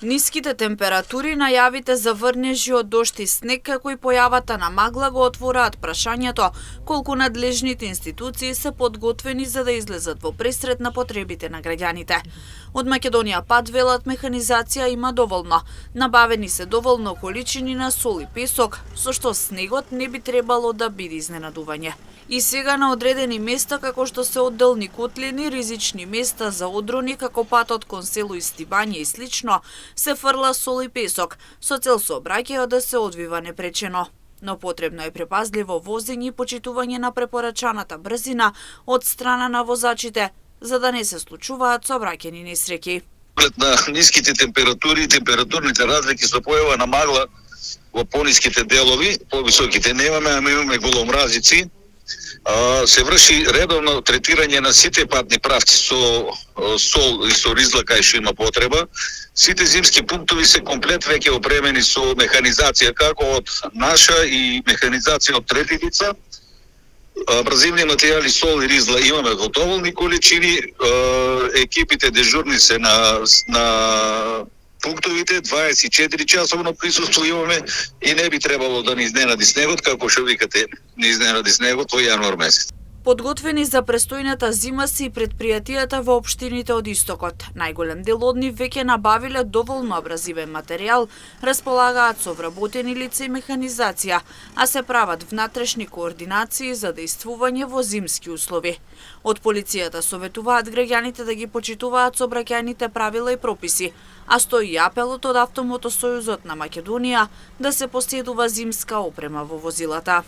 Ниските температури, најавите за врнежи од дожд и снег, како и појавата на магла го отвораат прашањето колку надлежните институции се подготвени за да излезат во пресрет на потребите на граѓаните. Од Македонија пат велат механизација има доволно. Набавени се доволно количини на сол и песок, со што снегот не би требало да биде изненадување. И сега на одредени места, како што се одделни котлини, ризични места за одрони, како патот кон село Истибање и слично, се фрла сол и песок, со цел сообраќајот да се одвива непречено. Но потребно е препазливо возење и почитување на препорачаната брзина од страна на возачите, за да не се случуваат сообраќајни несреќи. Пред на ниските температури и температурните разлики со појава на магла во пониските делови, повисоките немаме, ама имаме голомразици, се врши редовно третирање на сите патни правци со сол и со ризла кај што има потреба. Сите зимски пунктови се комплет веќе опремени со механизација како од наша и механизација од трети лица. Абразивни материјали, сол и ризла имаме во доволни количини. Екипите дежурни се на пунктовите, 24 часовно присуство имаме и не би требало да ни изненади снегот, како што викате, ни изненади снегот во јануар месец. Подготвени за престојната зима се и предпријатијата во општините од Истокот. Најголем дел од нив веќе набавиле доволно абразивен материјал, располагаат со вработени лица и механизација, а се прават внатрешни координации за действување во зимски услови. Од полицијата советуваат граѓаните да ги почитуваат сообраќајните правила и прописи, а стои и апелот од Автомотосојузот на Македонија да се поседува зимска опрема во возилата.